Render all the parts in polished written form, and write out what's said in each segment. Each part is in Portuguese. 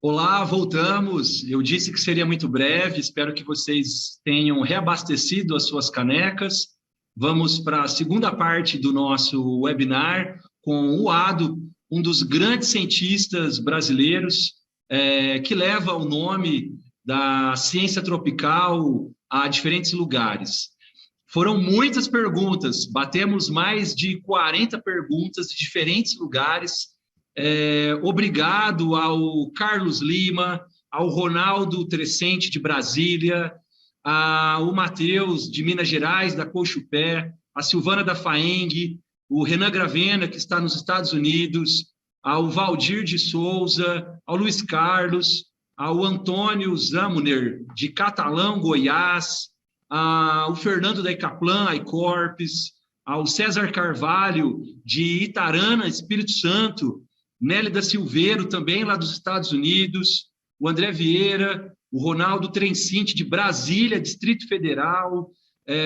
Olá, voltamos. Eu disse que seria muito breve, espero que vocês tenham reabastecido as suas canecas. Vamos para a segunda parte do nosso webinar com o Ado, um dos grandes cientistas brasileiros, que leva o nome da ciência tropical a diferentes lugares. Foram muitas perguntas, batemos mais de 40 perguntas de diferentes lugares. Obrigado ao Carlos Lima, ao Ronaldo Trescente, de Brasília, ao Matheus, de Minas Gerais, da Cochupé, a Silvana da Faeng, o Renan Gravena, que está nos Estados Unidos, ao Valdir de Souza, ao Luiz Carlos, ao Antônio Zamuner, de Catalão, Goiás, ao Fernando da Icaplan, iCorps, ao César Carvalho, de Itarana, Espírito Santo, Nélida Silveiro, também lá dos Estados Unidos, o André Vieira, o Ronaldo Trencinte, de Brasília, Distrito Federal,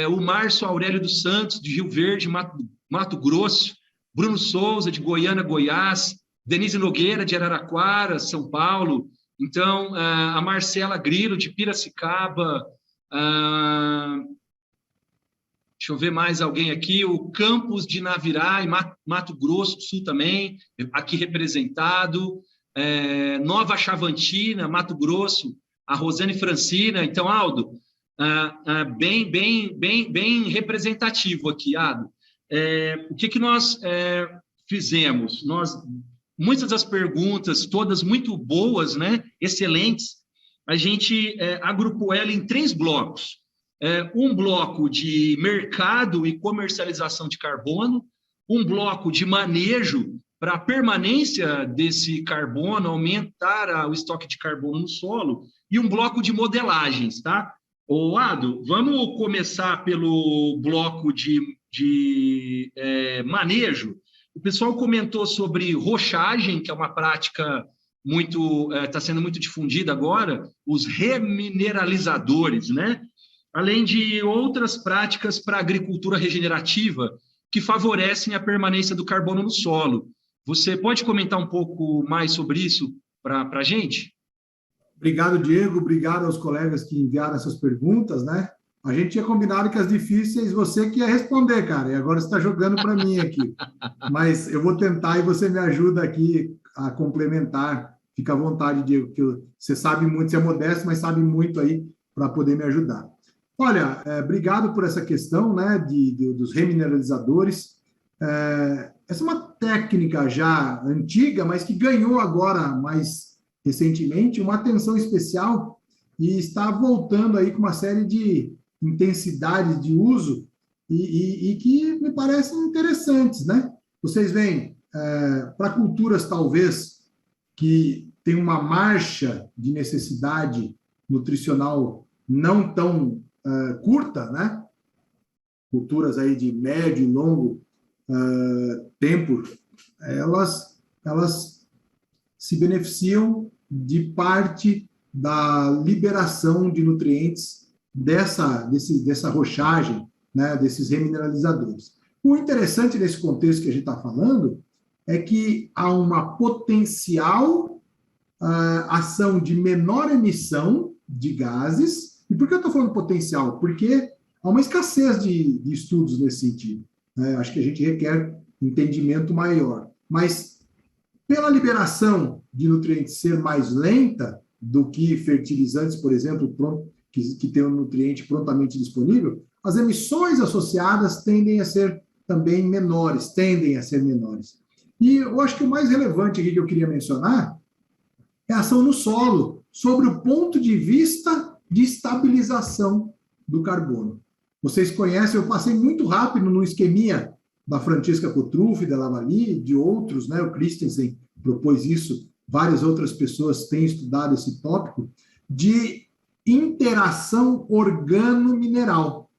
o Márcio Aurélio dos Santos, de Rio Verde, Mato Grosso, Bruno Souza, de Goiânia, Goiás, Denise Nogueira, de Araraquara, São Paulo, então, a Marcela Grilo, de Piracicaba, deixa eu ver mais alguém aqui, o Campos de Navirá, em Mato Grosso do Sul também, aqui representado, Nova Chavantina, Mato Grosso, a Rosane Francina. Então, Aldo, bem representativo aqui, Aldo. O que nós fizemos? Muitas das perguntas, todas muito boas, né? Excelentes, a gente agrupou ela em 3 blocos. Um bloco de mercado e comercialização de carbono, um bloco de manejo para a permanência desse carbono, aumentar o estoque de carbono no solo, e um bloco de modelagens, tá? Ô, Ado, vamos começar pelo bloco de manejo. O pessoal comentou sobre rochagem, que é uma prática está sendo muito difundida agora, os remineralizadores, né? Além de outras práticas para agricultura regenerativa que favorecem a permanência do carbono no solo. Você pode comentar um pouco mais sobre isso para a gente? Obrigado, Diego. Obrigado aos colegas que enviaram essas perguntas, né? A gente tinha combinado que as difíceis você que ia responder, cara, e agora você está jogando para mim aqui. Mas eu vou tentar e você me ajuda aqui a complementar. Fica à vontade, Diego, que você sabe muito, você é modesto, mas sabe muito aí para poder me ajudar. Olha, obrigado por essa questão, né, dos remineralizadores. Essa é uma técnica já antiga, mas que ganhou agora, mais recentemente, uma atenção especial e está voltando aí com uma série de intensidades de uso e que me parecem interessantes, né? Vocês veem, para culturas talvez que tem uma marcha de necessidade nutricional não tão curta, né? Culturas aí de médio e longo tempo, elas se beneficiam de parte da liberação de nutrientes dessa rochagem, né, desses remineralizadores. O interessante nesse contexto que a gente está falando é que há uma potencial ação de menor emissão de gases. E por que eu estou falando potencial? Porque há uma escassez de estudos nesse sentido, né? Acho que a gente requer entendimento maior. Mas pela liberação de nutrientes ser mais lenta do que fertilizantes, por exemplo, que tem um nutriente prontamente disponível, as emissões associadas tendem a ser menores. E eu acho que o mais relevante aqui que eu queria mencionar é a ação no solo, sobre o ponto de vista de estabilização do carbono. Vocês conhecem, eu passei muito rápido no esqueminha da Francesca Cotruffi, da Lavallee, de outros, né? O Christensen propôs isso, várias outras pessoas têm estudado esse tópico, de interação organo-mineral.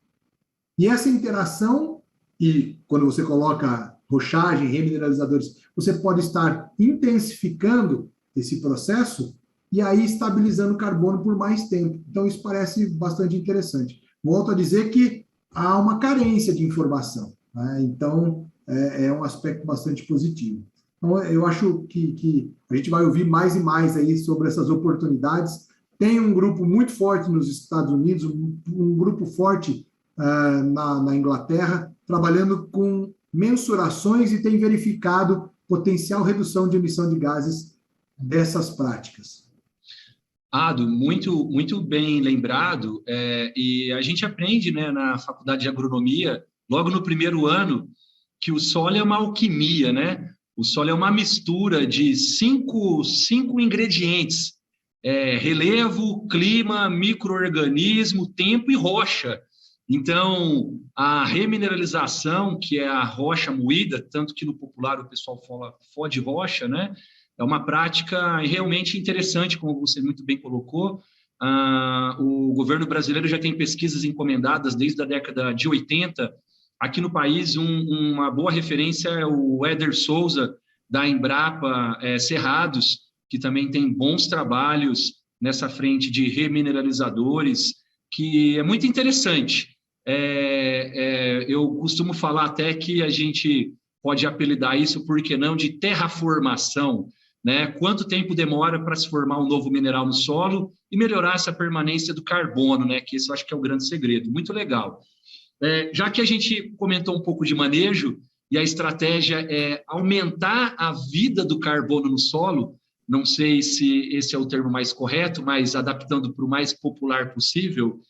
E essa interação, e quando você coloca rochagem, remineralizadores, você pode estar intensificando esse processo e aí estabilizando o carbono por mais tempo. Então, isso parece bastante interessante. Volto a dizer que há uma carência de informação, né? Então, é um aspecto bastante positivo. Então, eu acho que a gente vai ouvir mais e mais aí sobre essas oportunidades. Tem um grupo muito forte nos Estados Unidos, um grupo forte na Inglaterra, trabalhando com mensurações e tem verificado potencial redução de emissão de gases dessas práticas. Ado, muito, muito bem lembrado, e a gente aprende, né, na faculdade de agronomia, logo no primeiro ano, que o solo é uma alquimia, né? O solo é uma mistura de cinco ingredientes, relevo, clima, micro-organismo, tempo e rocha. Então, a remineralização, que é a rocha moída, tanto que no popular o pessoal fala fó de rocha, né? É uma prática realmente interessante, como você muito bem colocou. O governo brasileiro já tem pesquisas encomendadas desde a década de 80. Aqui no país, uma boa referência é o Éder Souza, da Embrapa Cerrados, que também tem bons trabalhos nessa frente de remineralizadores, que é muito interessante. Eu costumo falar até que a gente pode apelidar isso, por que não, de terraformação, né? Quanto tempo demora para se formar um novo mineral no solo e melhorar essa permanência do carbono, né? Que esse eu acho que é o grande segredo. Muito legal. Já que a gente comentou um pouco de manejo e a estratégia é aumentar a vida do carbono no solo, não sei se esse é o termo mais correto, mas adaptando para o mais popular possível,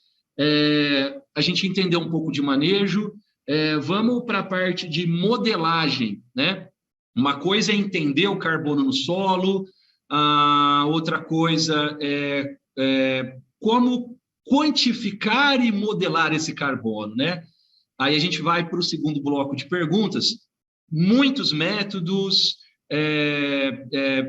a gente entendeu um pouco de manejo, vamos para a parte de modelagem, né? Uma coisa é entender o carbono no solo, a outra coisa é como quantificar e modelar esse carbono, né? Aí a gente vai para o segundo bloco de perguntas. Muitos métodos,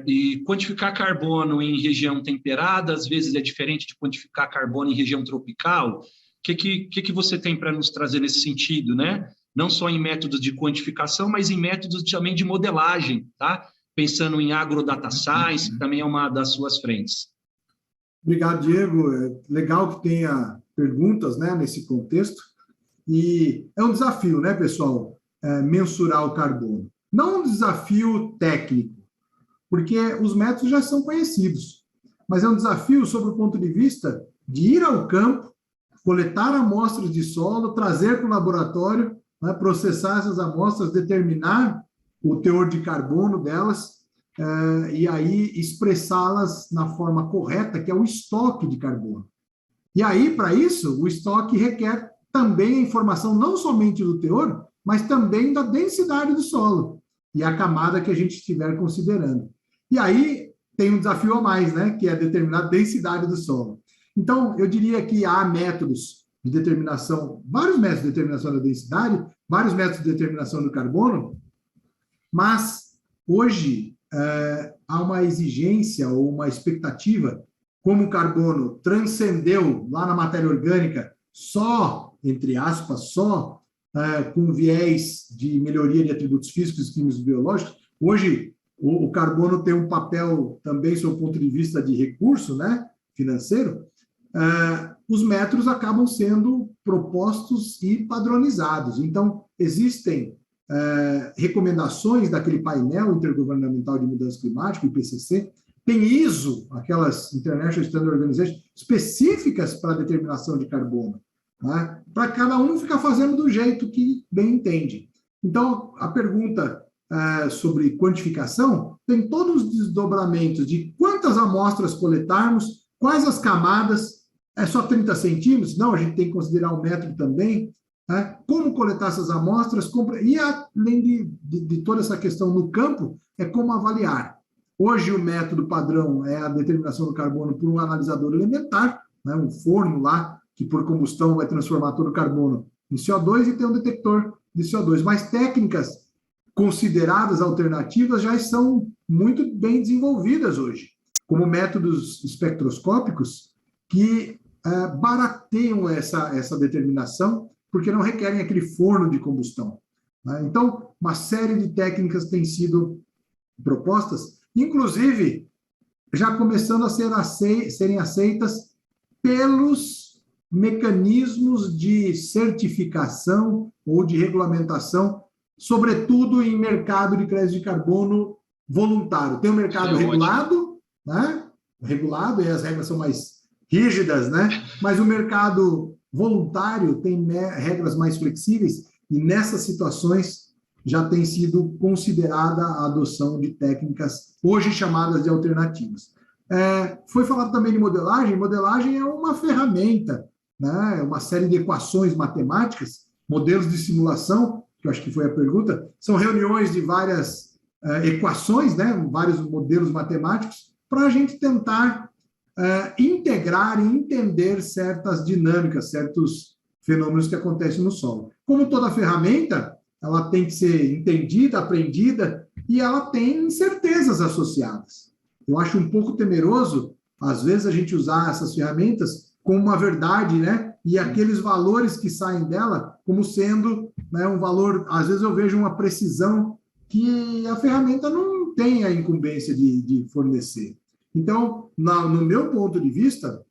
e quantificar carbono em região temperada, às vezes é diferente de quantificar carbono em região tropical. O que você tem para nos trazer nesse sentido, né? Não só em métodos de quantificação, mas em métodos também de modelagem, tá? Pensando em agrodata science, que também é uma das suas frentes. Obrigado, Diego. É legal que tenha perguntas, né, nesse contexto. E é um desafio, né, pessoal, mensurar o carbono. Não um desafio técnico, porque os métodos já são conhecidos, mas é um desafio sob o ponto de vista de ir ao campo, coletar amostras de solo, trazer para o laboratório, né, processar essas amostras, determinar o teor de carbono delas, e aí expressá-las na forma correta, que é o estoque de carbono. E aí, para isso, o estoque requer também a informação não somente do teor, mas também da densidade do solo e a camada que a gente estiver considerando. E aí tem um desafio a mais, né, que é determinar a densidade do solo. Então, eu diria que há métodos de determinação, vários métodos de determinação da densidade, vários métodos de determinação do carbono, mas hoje há uma exigência ou uma expectativa, como o carbono transcendeu lá na matéria orgânica só, entre aspas, só com viés de melhoria de atributos físicos e químicos biológicos, hoje o carbono tem um papel também, sob o ponto de vista de recurso, né, financeiro, os métodos acabam sendo propostos e padronizados. Então, existem recomendações daquele painel intergovernamental de mudança climática, IPCC, tem ISO, aquelas International Standard Organization, específicas para a determinação de carbono, né? Para cada um ficar fazendo do jeito que bem entende. Então, a pergunta sobre quantificação tem todos os desdobramentos de quantas amostras coletarmos, quais as camadas, é só 30 centímetros? Não, a gente tem que considerar o método também, né? Como coletar essas amostras, e além de toda essa questão no campo, é como avaliar. Hoje o método padrão é a determinação do carbono por um analisador elementar, né, um forno lá, que por combustão vai transformar todo o carbono em CO2 e tem um detector de CO2. Mas técnicas consideradas alternativas já são muito bem desenvolvidas hoje, como métodos espectroscópicos que barateiam essa determinação, porque não requerem aquele forno de combustão, né? Então, uma série de técnicas têm sido propostas, inclusive já começando a serem aceitas pelos mecanismos de certificação ou de regulamentação, sobretudo em mercado de crédito de carbono voluntário. Tem o mercado regulado, né? Regulado, e as regras são mais rígidas, né? Mas o mercado voluntário tem regras mais flexíveis, e nessas situações já tem sido considerada a adoção de técnicas hoje chamadas de alternativas. Foi falado também de modelagem. Modelagem é uma ferramenta, né? Uma série de equações matemáticas, modelos de simulação, que eu acho que foi a pergunta, são reuniões de várias equações, né? Vários modelos matemáticos, para a gente tentar integrar e entender certas dinâmicas, certos fenômenos que acontecem no solo. Como toda ferramenta, ela tem que ser entendida, aprendida, e ela tem incertezas associadas. Eu acho um pouco temeroso, às vezes, a gente usar essas ferramentas como uma verdade, né? E aqueles valores que saem dela como sendo, né, um valor... Às vezes eu vejo uma precisão que a ferramenta não tem a incumbência de fornecer. Então, no meu ponto de vista,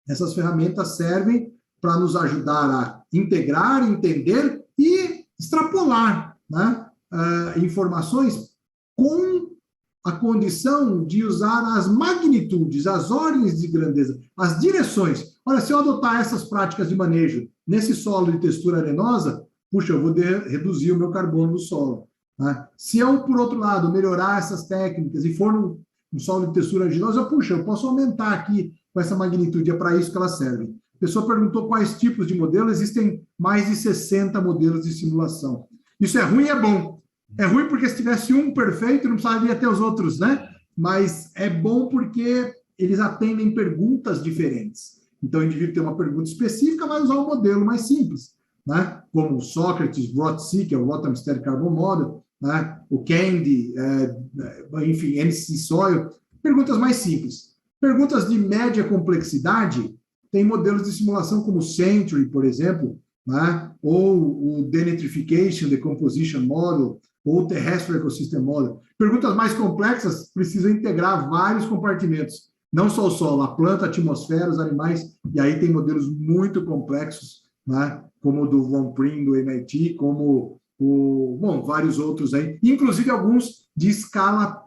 essas ferramentas servem para nos ajudar a integrar, entender e extrapolar, né, informações com a condição de usar as magnitudes, as ordens de grandeza, as direções. Olha, se eu adotar essas práticas de manejo nesse solo de textura arenosa, puxa, eu vou reduzir o meu carbono do solo, né? Se eu, por outro lado, melhorar essas técnicas e for um solo de textura argilosa, puxa, eu posso aumentar aqui com essa magnitude, é para isso que elas servem. A pessoa perguntou quais tipos de modelo, existem mais de 60 modelos de simulação. Isso é ruim e é bom. É ruim porque se tivesse um perfeito, não precisaria ter os outros, né? Mas é bom porque eles atendem perguntas diferentes. Então, o indivíduo tem uma pergunta específica, vai usar um modelo mais simples, né? Como o Socrates, ROT-C, que é o Rotterdam Steady Carbon Model, né? O Candy, enfim, NC Soil, perguntas mais simples. Perguntas de média complexidade, tem modelos de simulação como o Century, por exemplo, né? Ou o Denitrification Decomposition Model, ou o Terrestrial Ecosystem Model. Perguntas mais complexas precisam integrar vários compartimentos, não só o solo, a planta, a atmosfera, os animais, e aí tem modelos muito complexos, né? Como o do Von Pring, do MIT, como vários outros aí, inclusive alguns de escala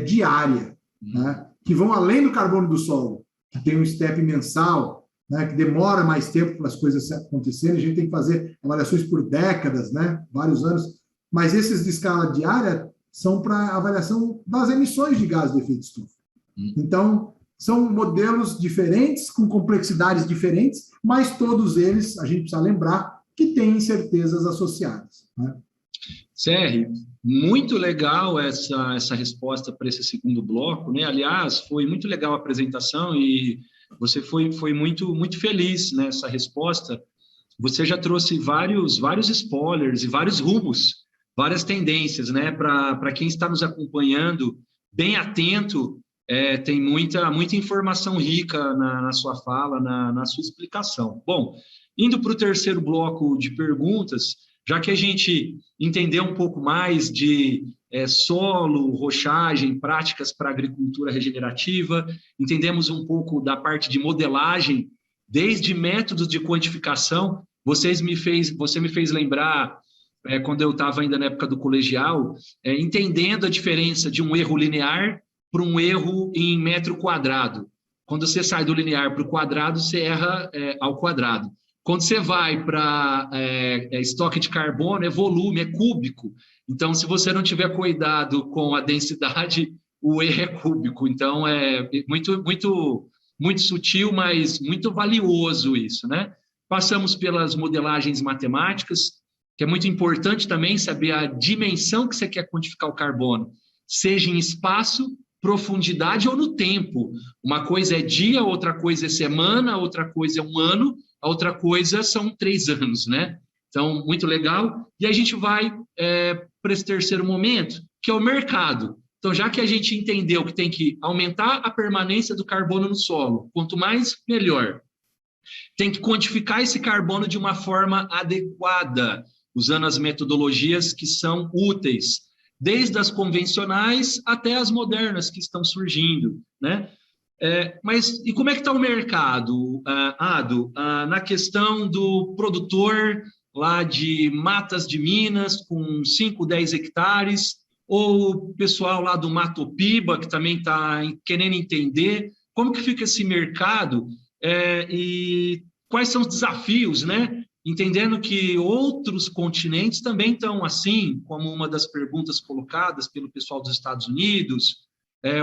diária, né? Que vão além do carbono do solo, que tem um step mensal, né? Que demora mais tempo para as coisas acontecerem, a gente tem que fazer avaliações por décadas, né? Vários anos, mas esses de escala diária são para avaliação das emissões de gases de efeito estufa. Então, são modelos diferentes, com complexidades diferentes, mas todos eles, a gente precisa lembrar, que têm incertezas associadas, né? Serri, muito legal essa resposta para esse segundo bloco, né? Aliás, foi muito legal a apresentação e você foi muito, muito feliz nessa resposta. Você já trouxe vários spoilers e vários rumos, várias tendências, né? Para quem está nos acompanhando, bem atento, tem muita informação rica na sua fala, na sua explicação. Bom, indo para o terceiro bloco de perguntas, já que a gente entendeu um pouco mais de solo, rochagem, práticas para agricultura regenerativa, entendemos um pouco da parte de modelagem, desde métodos de quantificação, você me fez lembrar, quando eu estava ainda na época do colegial, entendendo a diferença de um erro linear para um erro em metro quadrado. Quando você sai do linear para o quadrado, você erra ao quadrado. Quando você vai para estoque de carbono, é volume, é cúbico. Então, se você não tiver cuidado com a densidade, o erro é cúbico. Então, é muito, muito, muito sutil, mas muito valioso isso, né? Passamos pelas modelagens matemáticas, que é muito importante também saber a dimensão que você quer quantificar o carbono, seja em espaço, profundidade ou no tempo. Uma coisa é dia, outra coisa é semana, outra coisa é um ano, a outra coisa são 3 anos, né? Então, muito legal. E a gente vai para esse terceiro momento, que é o mercado. Então, já que a gente entendeu que tem que aumentar a permanência do carbono no solo, quanto mais, melhor. Tem que quantificar esse carbono de uma forma adequada, usando as metodologias que são úteis, desde as convencionais até as modernas que estão surgindo, né? Mas e como é que está o mercado, Ado? Na questão do produtor lá de Matas de Minas, com 5, 10 hectares, ou o pessoal lá do Matopiba, que também está querendo entender como que fica esse mercado e quais são os desafios, né? Entendendo que outros continentes também estão assim, como uma das perguntas colocadas pelo pessoal dos Estados Unidos,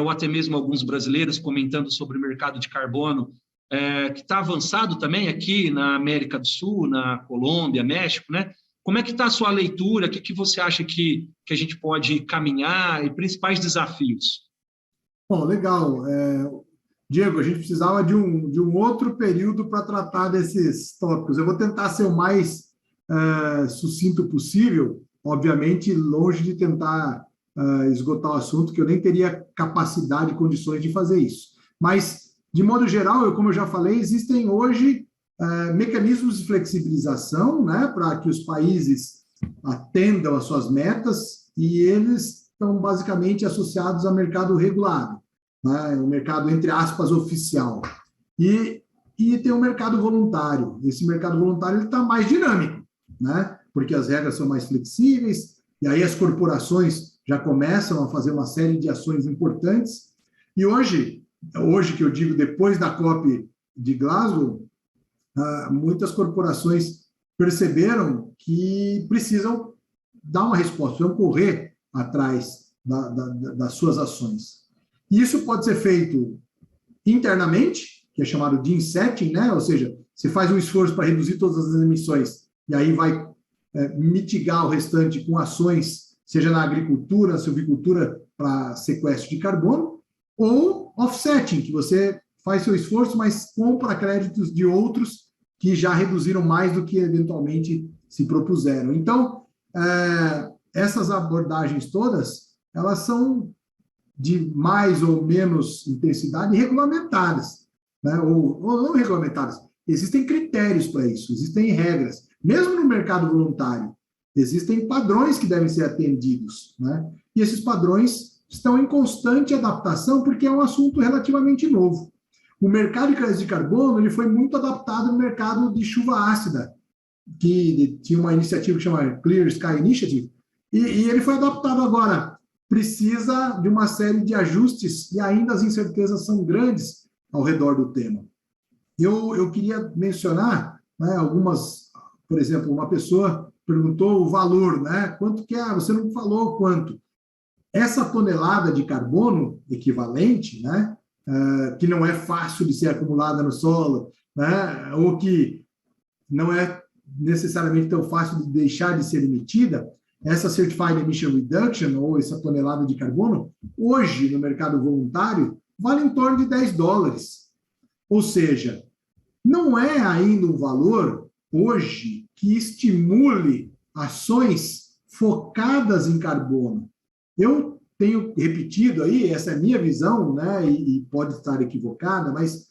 ou até mesmo alguns brasileiros comentando sobre o mercado de carbono, que está avançado também aqui na América do Sul, na Colômbia, México, né? Como é que está a sua leitura? O que você acha que a gente pode caminhar e principais desafios? Bom, legal. Diego, a gente precisava de um outro período para tratar desses tópicos. Eu vou tentar ser o mais sucinto possível, obviamente, longe de tentar esgotar o assunto, que eu nem teria capacidade e condições de fazer isso. Mas, de modo geral, como eu já falei, existem hoje mecanismos de flexibilização, né, para que os países atendam às suas metas, e eles estão basicamente associados ao mercado regulado, né, o mercado, entre aspas, oficial. E tem o mercado voluntário. Esse mercado voluntário está mais dinâmico, né, porque as regras são mais flexíveis, e aí as corporações já começam a fazer uma série de ações importantes. E hoje que eu digo, depois da COP de Glasgow, muitas corporações perceberam que precisam dar uma resposta, precisam correr atrás das suas ações. E isso pode ser feito internamente, que é chamado de insetting, né? Ou seja, você faz um esforço para reduzir todas as emissões e aí vai mitigar o restante com ações, seja na agricultura, na silvicultura, para sequestro de carbono, ou offsetting, que você faz seu esforço, mas compra créditos de outros que já reduziram mais do que eventualmente se propuseram. Então, essas abordagens todas, elas são de mais ou menos intensidade regulamentadas, né? ou não regulamentadas. Existem critérios para isso, existem regras. Mesmo no mercado voluntário, existem padrões que devem ser atendidos, né? E esses padrões estão em constante adaptação, porque é um assunto relativamente novo. O mercado de créditos de carbono ele foi muito adaptado no mercado de chuva ácida, que tinha uma iniciativa que chama Clear Sky Initiative, e ele foi adaptado agora. Precisa de uma série de ajustes, e ainda as incertezas são grandes ao redor do tema. Eu queria mencionar, né, algumas, por exemplo, uma pessoa perguntou o valor, né? Quanto que é? Você não falou quanto. Essa tonelada de carbono equivalente, né, que não é fácil de ser acumulada no solo, né, ou que não é necessariamente tão fácil de deixar de ser emitida, essa Certified Emission Reduction, ou essa tonelada de carbono, hoje, no mercado voluntário, vale em torno de $10. Ou seja, não é ainda um valor, hoje, que estimule ações focadas em carbono. Eu tenho repetido aí, essa é a minha visão, né, e pode estar equivocada, mas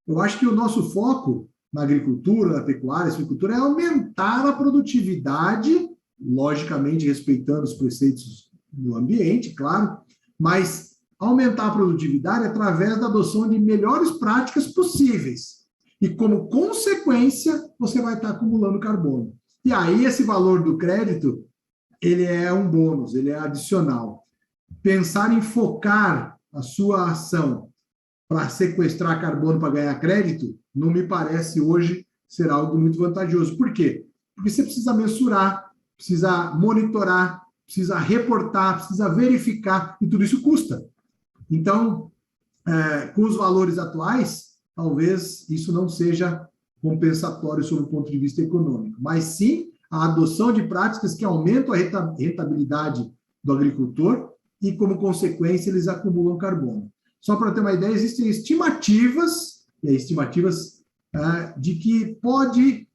eu acho que o nosso foco na agricultura, na pecuária, na silvicultura, é aumentar a produtividade, logicamente respeitando os preceitos do ambiente, claro, mas aumentar a produtividade através da adoção de melhores práticas possíveis. E, como consequência, você vai estar acumulando carbono. E aí, esse valor do crédito, ele é um bônus, ele é adicional. Pensar em focar a sua ação para sequestrar carbono para ganhar crédito, não me parece hoje ser algo muito vantajoso. Por quê? Porque você precisa mensurar, precisa monitorar, precisa reportar, precisa verificar, e tudo isso custa. Então, com os valores atuais, talvez isso não seja compensatório sob o ponto de vista econômico, mas sim a adoção de práticas que aumentam a rentabilidade do agricultor e, como consequência, eles acumulam carbono. Só para ter uma ideia, existem estimativas de que pode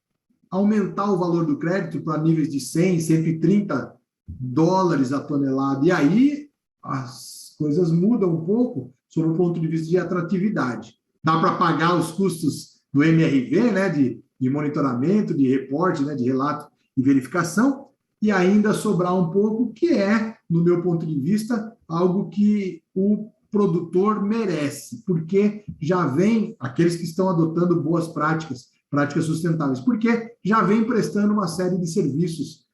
aumentar o valor do crédito para níveis de $100, $130 a tonelada, e aí as coisas mudam um pouco sob o ponto de vista de atratividade. Dá para pagar os custos do MRV, né, de monitoramento, de reporte, né, de relato e verificação, e ainda sobrar um pouco, que é, no meu ponto de vista, algo que o produtor merece, porque já vem, aqueles que estão adotando boas práticas sustentáveis, porque já vem prestando uma série de serviços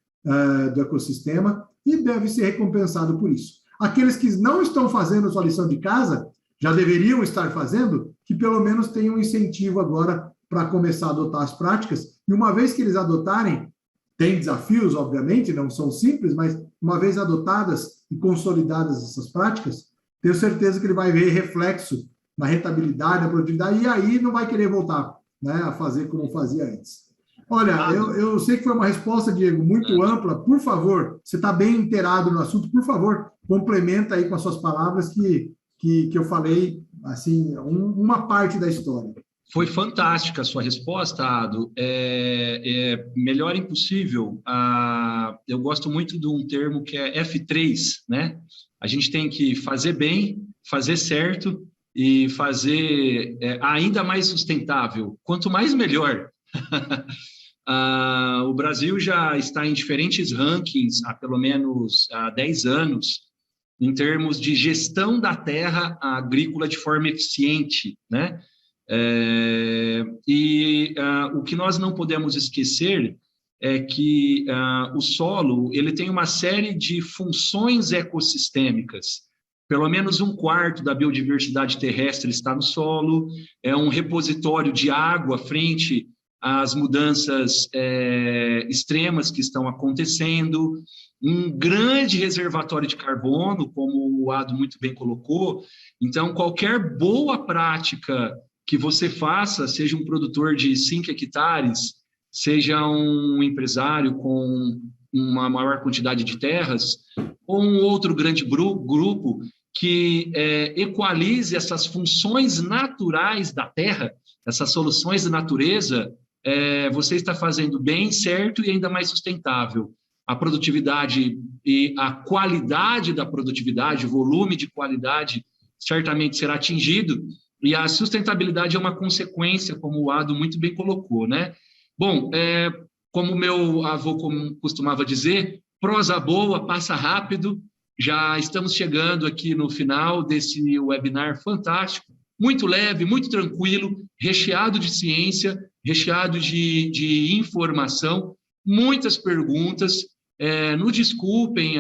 do ecossistema e deve ser recompensado por isso. Aqueles que não estão fazendo sua lição de casa, já deveriam estar fazendo, que pelo menos tenham um incentivo agora para começar a adotar as práticas, e uma vez que eles adotarem, tem desafios, obviamente, não são simples, mas uma vez adotadas e consolidadas essas práticas, tenho certeza que ele vai ver reflexo na rentabilidade, na produtividade, e aí não vai querer voltar, né, a fazer como fazia antes. Olha, eu sei que foi uma resposta, Diego, muito ampla. Por favor, você está bem inteirado no assunto, por favor, complementa aí com as suas palavras que eu falei, assim, uma parte da história. Foi fantástica a sua resposta, Ado. Melhor impossível. Eu gosto muito de um termo que é F3, né? A gente tem que fazer bem, fazer certo e fazer ainda mais sustentável. Quanto mais, melhor. O Brasil já está em diferentes rankings há pelo menos 10 anos, em termos de gestão da terra agrícola de forma eficiente, né? O que nós não podemos esquecer é que o solo ele tem uma série de funções ecossistêmicas. Pelo menos um quarto da biodiversidade terrestre está no solo, é um repositório de água frente às mudanças extremas que estão acontecendo, um grande reservatório de carbono, como o Ado muito bem colocou. Então, qualquer boa prática que você faça, seja um produtor de 5 hectares, seja um empresário com uma maior quantidade de terras, ou um outro grande grupo que equalize essas funções naturais da terra, essas soluções da natureza, você está fazendo bem, certo e ainda mais sustentável. A produtividade e a qualidade da produtividade, o volume de qualidade, certamente será atingido, e a sustentabilidade é uma consequência, como o Ado muito bem colocou, né? Bom, como meu avô costumava dizer, prosa boa passa rápido. Já estamos chegando aqui no final desse webinar fantástico, muito leve, muito tranquilo, recheado de ciência, recheado de informação, muitas perguntas. Nos desculpem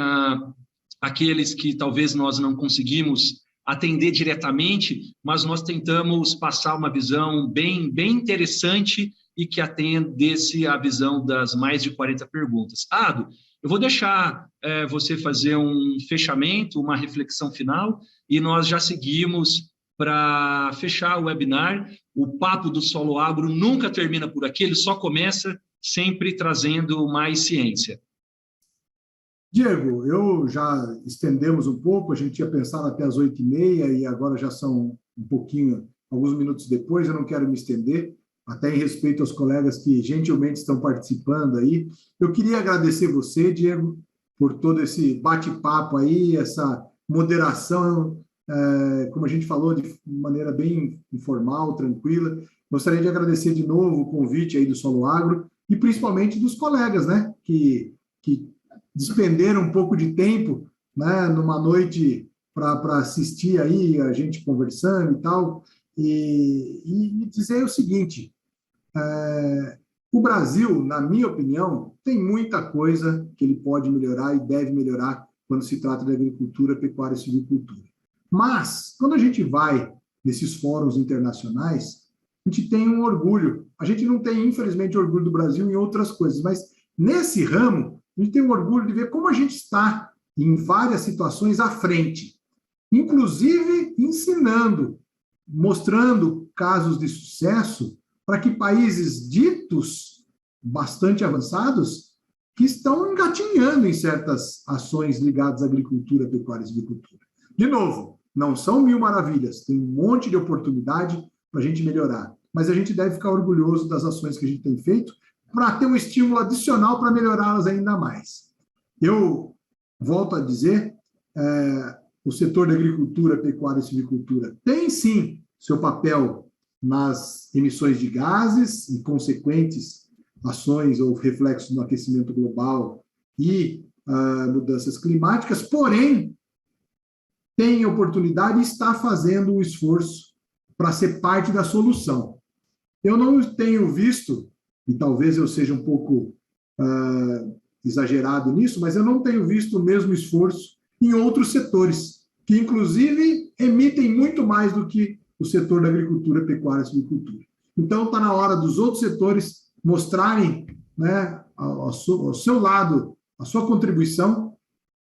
aqueles que talvez nós não conseguimos atender diretamente, mas nós tentamos passar uma visão bem interessante e que atendesse a visão das mais de 40 perguntas. Ado, eu vou deixar você fazer um fechamento, uma reflexão final, e nós já seguimos para fechar o webinar. O Papo do Solo Agro nunca termina por aqui, ele só começa sempre trazendo mais ciência. Diego, eu já estendemos um pouco, a gente tinha pensado até as 8h30 e agora já são um pouquinho, alguns minutos depois, eu não quero me estender, até em respeito aos colegas que gentilmente estão participando aí. Eu queria agradecer você, Diego, por todo esse bate-papo aí, essa moderação, como a gente falou, de maneira bem informal, tranquila. Gostaria de agradecer de novo o convite aí do Solo Agro e principalmente dos colegas, né, que despenderam um pouco de tempo, né, numa noite para assistir aí a gente conversando e tal, e dizer o seguinte, o Brasil, na minha opinião, tem muita coisa que ele pode melhorar e deve melhorar quando se trata de agricultura, pecuária e silvicultura. Mas, quando a gente vai nesses fóruns internacionais, a gente tem um orgulho. A gente não tem, infelizmente, orgulho do Brasil em outras coisas, mas nesse ramo, a gente tem um orgulho de ver como a gente está, em várias situações, à frente. Inclusive, ensinando, mostrando casos de sucesso para que países ditos bastante avançados, que estão engatinhando em certas ações ligadas à agricultura, pecuária e silvicultura. De novo, não são 1000 maravilhas, tem um monte de oportunidade para a gente melhorar, mas a gente deve ficar orgulhoso das ações que a gente tem feito para ter um estímulo adicional para melhorá-las ainda mais. Eu volto a dizer, o setor da agricultura, pecuária e silvicultura tem, sim, seu papel nas emissões de gases e consequentes ações ou reflexos no aquecimento global e mudanças climáticas, porém, tem oportunidade e está fazendo um esforço para ser parte da solução. Eu não tenho visto, e talvez eu seja um pouco exagerado nisso, mas eu não tenho visto o mesmo esforço em outros setores, que inclusive emitem muito mais do que o setor da agricultura, pecuária e suinocultura. Então, está na hora dos outros setores mostrarem, né, ao seu lado, a sua contribuição,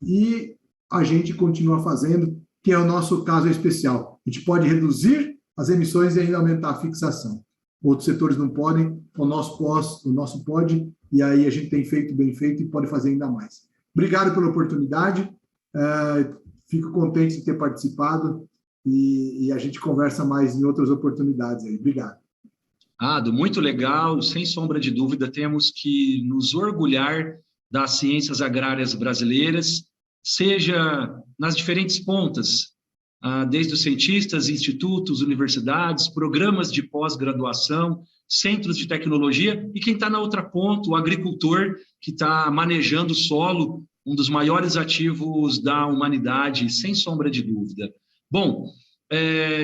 e a gente continua fazendo, que é o nosso caso especial. A gente pode reduzir as emissões e ainda aumentar a fixação. Outros setores não podem, o nosso pode, e aí a gente tem feito bem feito e pode fazer ainda mais. Obrigado pela oportunidade, fico contente de ter participado, e a gente conversa mais em outras oportunidades aí. Obrigado. Ado, muito legal, sem sombra de dúvida, temos que nos orgulhar das ciências agrárias brasileiras, seja nas diferentes pontas, desde os cientistas, institutos, universidades, programas de pós-graduação, centros de tecnologia, e quem está na outra ponta, o agricultor, que está manejando o solo, um dos maiores ativos da humanidade, sem sombra de dúvida. Bom,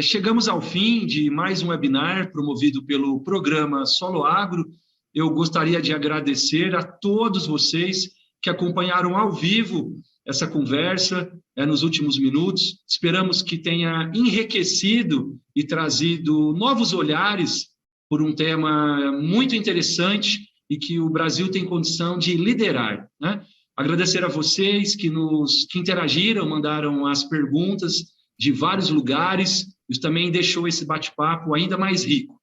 chegamos ao fim de mais um webinar promovido pelo programa Solo Agro. Eu gostaria de agradecer a todos vocês que acompanharam ao vivo essa conversa nos últimos minutos. Esperamos que tenha enriquecido e trazido novos olhares por um tema muito interessante e que o Brasil tem condição de liderar, né? Agradecer a vocês que interagiram, mandaram as perguntas de vários lugares. Isso também deixou esse bate-papo ainda mais rico.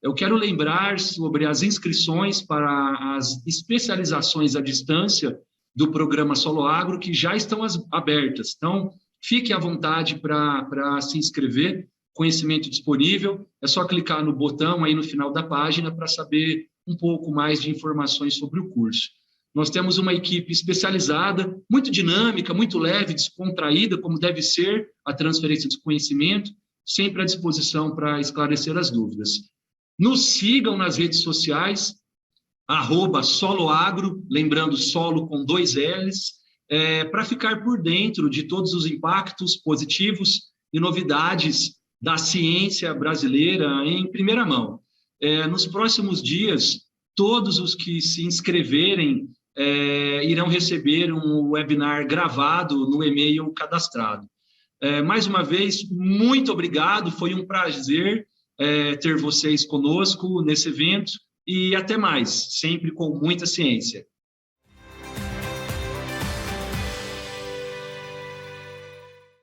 Eu quero lembrar sobre as inscrições para as especializações à distância do programa Solo Agro, que já estão abertas. Então, fique à vontade para se inscrever, conhecimento disponível, é só clicar no botão aí no final da página para saber um pouco mais de informações sobre o curso. Nós temos uma equipe especializada, muito dinâmica, muito leve, descontraída, como deve ser a transferência de conhecimento, sempre à disposição para esclarecer as dúvidas. Nos sigam nas redes sociais, @soloagro, lembrando solo com 2 L's, para ficar por dentro de todos os impactos positivos e novidades da ciência brasileira em primeira mão. Nos próximos dias, todos os que se inscreverem irão receber um webinar gravado no e-mail cadastrado. Mais uma vez, muito obrigado, foi um prazer ter vocês conosco nesse evento, e até mais, sempre com muita ciência.